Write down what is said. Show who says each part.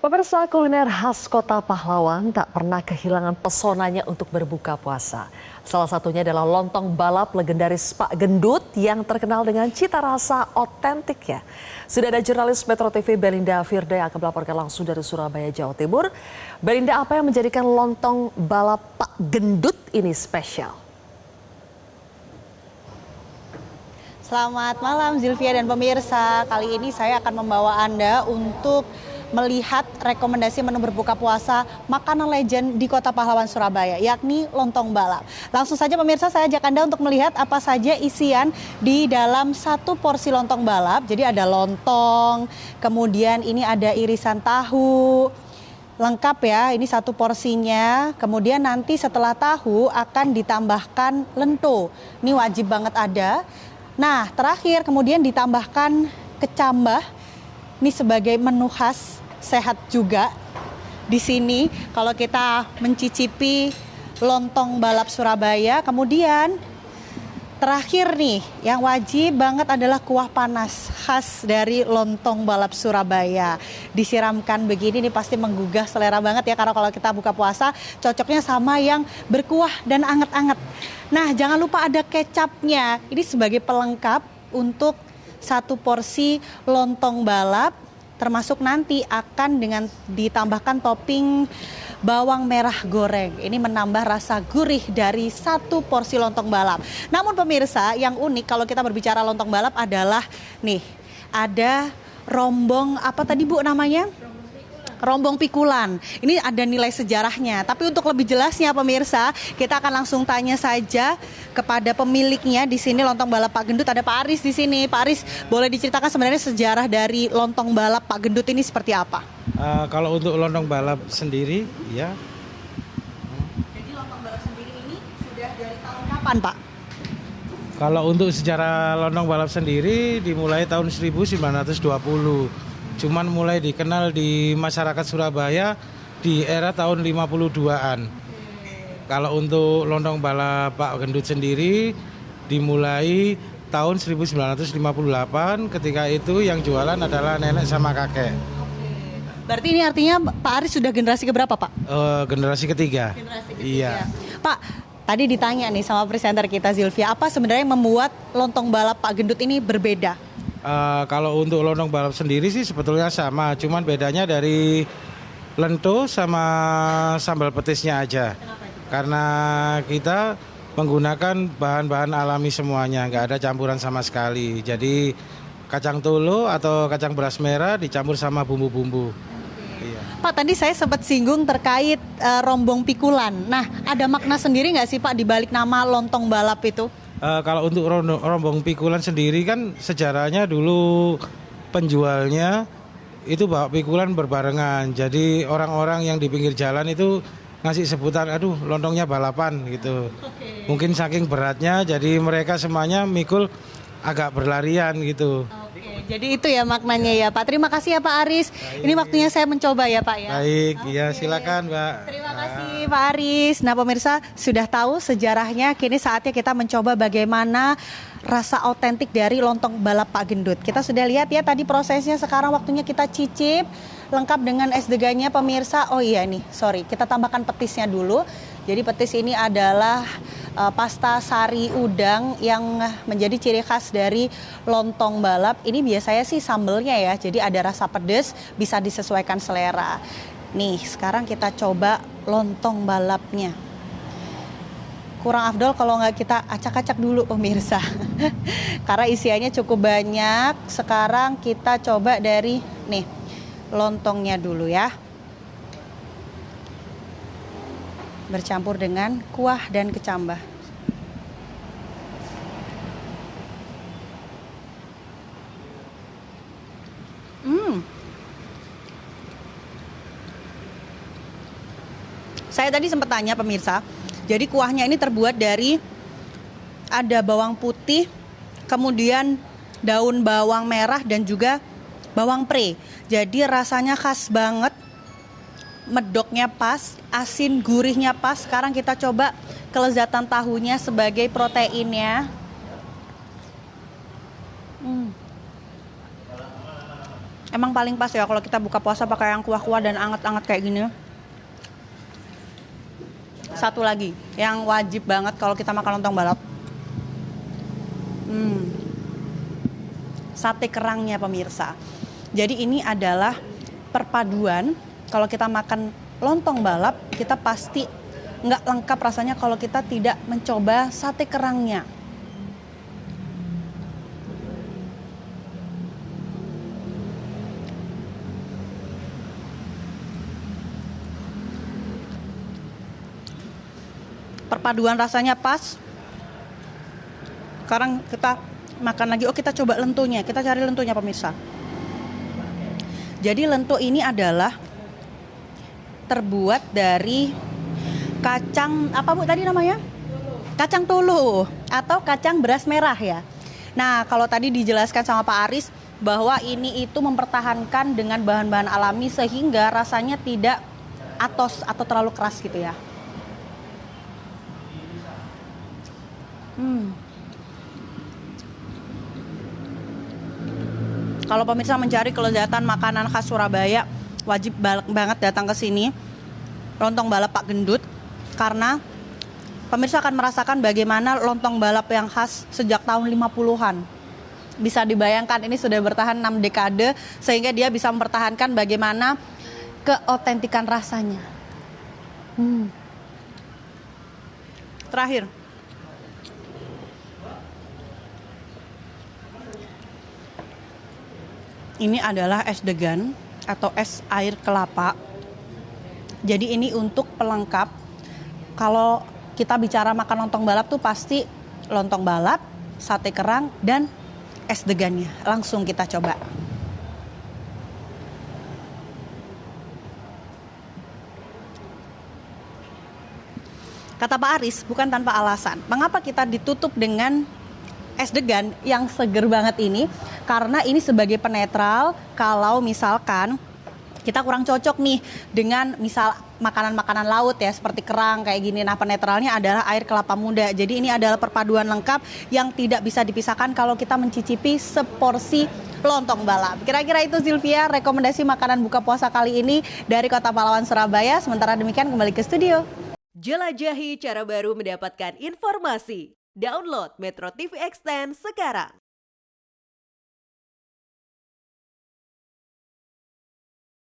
Speaker 1: Pemirsa, kuliner khas Kota Pahlawan tak pernah kehilangan pesonanya untuk berbuka puasa. Salah satunya adalah lontong balap legendaris Pak Gendut yang terkenal dengan cita rasa otentik ya. Sudah ada jurnalis Metro TV Belinda Firda yang akan melaporkan langsung dari Surabaya, Jawa Timur. Belinda, apa yang menjadikan lontong balap Pak Gendut ini spesial?
Speaker 2: Selamat malam Zilvia dan pemirsa. Kali ini saya akan membawa Anda untuk melihat rekomendasi menu berbuka puasa makanan legend di Kota Pahlawan Surabaya, yakni lontong balap. Langsung saja pemirsa, saya ajak Anda untuk melihat apa saja isian di dalam satu porsi lontong balap. Jadi ada lontong, kemudian ini ada irisan tahu, lengkap ya, ini satu porsinya. Kemudian nanti setelah tahu akan ditambahkan lento, ini wajib banget ada. Nah, terakhir kemudian ditambahkan kecambah. Ini sebagai menu khas, sehat juga. Di sini kalau kita mencicipi lontong balap Surabaya, kemudian terakhir nih yang wajib banget adalah kuah panas khas dari lontong balap Surabaya. Disiramkan begini nih pasti menggugah selera banget ya, karena kalau kita buka puasa cocoknya sama yang berkuah dan anget-anget. Nah, jangan lupa ada kecapnya. Ini sebagai pelengkap untuk satu porsi lontong balap, termasuk nanti akan dengan ditambahkan topping bawang merah goreng. Ini menambah rasa gurih dari satu porsi lontong balap. Namun pemirsa, yang unik kalau kita berbicara lontong balap adalah nih, ada rombong apa tadi Bu namanya? Rombong pikulan. Ini ada nilai sejarahnya. Tapi untuk lebih jelasnya pemirsa, kita akan langsung tanya saja kepada pemiliknya di sini lontong balap Pak Gendut. Ada Pak Aris di sini. Pak Aris, boleh diceritakan sebenarnya sejarah dari lontong balap Pak Gendut ini seperti apa?
Speaker 3: Kalau untuk lontong balap sendiri, ya.
Speaker 2: Jadi lontong balap sendiri ini sudah dari tahun kapan, Pak?
Speaker 3: Kalau untuk sejarah lontong balap sendiri dimulai tahun 1920. Cuman mulai dikenal di masyarakat Surabaya di era tahun 52-an. Kalau untuk lontong balap Pak Gendut sendiri dimulai tahun 1958, ketika itu yang jualan adalah nenek sama kakek.
Speaker 2: Berarti ini artinya Pak Aris sudah generasi keberapa, Pak?
Speaker 3: Generasi ketiga.
Speaker 2: Generasi ketiga.
Speaker 3: Iya.
Speaker 2: Pak, tadi ditanya nih sama presenter kita Zilvia, apa sebenarnya yang membuat lontong balap Pak Gendut ini berbeda?
Speaker 3: Kalau untuk lontong balap sendiri sih sebetulnya sama, cuman bedanya dari lento sama sambal petisnya aja. Karena kita menggunakan bahan-bahan alami semuanya, nggak ada campuran sama sekali. Jadi kacang tolo atau kacang beras merah dicampur sama bumbu-bumbu. Iya.
Speaker 2: Pak, tadi saya sempat singgung terkait rombong pikulan. Nah, ada makna sendiri nggak sih Pak di balik nama lontong balap itu?
Speaker 3: Kalau untuk rombong pikulan sendiri kan sejarahnya dulu penjualnya itu bawa pikulan berbarengan. Jadi orang-orang yang di pinggir jalan itu ngasih sebutan, aduh lontongnya balapan gitu.
Speaker 2: Oke.
Speaker 3: Mungkin saking beratnya jadi mereka semuanya mikul agak berlarian gitu.
Speaker 2: Oke, jadi itu ya maknanya ya Pak. Terima kasih ya Pak Aris. Ini waktunya saya mencoba ya Pak ya.
Speaker 3: Baik, ya silakan Mbak.
Speaker 2: Terima kasih Pak Aris. Nah pemirsa sudah tahu sejarahnya, kini saatnya kita mencoba bagaimana rasa otentik dari lontong balap Pak Gendut. Kita sudah lihat ya tadi prosesnya, sekarang waktunya kita cicip lengkap dengan es deganya pemirsa. Oh iya nih, sorry, kita tambahkan petisnya dulu. Jadi petis ini adalah pasta sari udang yang menjadi ciri khas dari lontong balap. Ini biasanya sih sambelnya ya, jadi ada rasa pedas, bisa disesuaikan selera. Nih, sekarang kita coba lontong balapnya. Kurang afdol kalau nggak kita acak-acak dulu pemirsa. Karena isiannya cukup banyak. Sekarang kita coba dari nih, lontongnya dulu ya. Bercampur dengan kuah dan kecambah. Saya tadi sempat tanya pemirsa, jadi kuahnya ini terbuat dari ada bawang putih, kemudian daun bawang merah dan juga bawang pre. Jadi rasanya khas banget. Medoknya pas, asin gurihnya pas. Sekarang kita coba kelezatan tahunya sebagai proteinnya. emang paling pas ya kalau kita buka puasa pakai yang kuah-kuah dan anget-anget kayak gini. Satu lagi yang wajib banget kalau kita makan lontong balap. Sate kerangnya pemirsa. Jadi ini adalah perpaduan. Kalau kita makan lontong balap, kita pasti nggak lengkap rasanya kalau kita tidak mencoba sate kerangnya. Perpaduan rasanya pas. Sekarang kita makan lagi. Oh, kita coba lentunya. Kita cari lentunya pemirsa. Jadi lentu ini adalah terbuat dari kacang apa Bu tadi namanya? Kacang tulu atau kacang beras merah ya. Nah, kalau tadi dijelaskan sama Pak Aris bahwa ini itu mempertahankan dengan bahan-bahan alami sehingga rasanya tidak atos atau terlalu keras gitu ya. Kalau pemirsa mencari kelezatan makanan khas Surabaya, wajib banget datang ke sini, Lontong Balap Pak Gendut, karena pemirsa akan merasakan bagaimana lontong balap yang khas sejak tahun 50-an. Bisa dibayangkan ini sudah bertahan 6 dekade, sehingga dia bisa mempertahankan bagaimana keotentikan rasanya. Terakhir, ini adalah es degan atau es air kelapa. Jadi ini untuk pelengkap. Kalau kita bicara makan lontong balap tuh pasti lontong balap, sate kerang, dan es degannya. Langsung kita coba. Kata Pak Aris, bukan tanpa alasan. Mengapa kita ditutup dengan es degan yang seger banget ini? Karena ini sebagai penetral kalau misalkan kita kurang cocok nih dengan misal makanan-makanan laut ya seperti kerang kayak gini. Nah, penetralnya adalah air kelapa muda. Jadi ini adalah perpaduan lengkap yang tidak bisa dipisahkan kalau kita mencicipi seporsi lontong balap. Kira-kira itu Sylvia rekomendasi makanan buka puasa kali ini dari Kota Pahlawan Surabaya. Sementara demikian kembali ke studio.
Speaker 4: Jelajahi cara baru mendapatkan informasi. Download Metro TV Extend sekarang.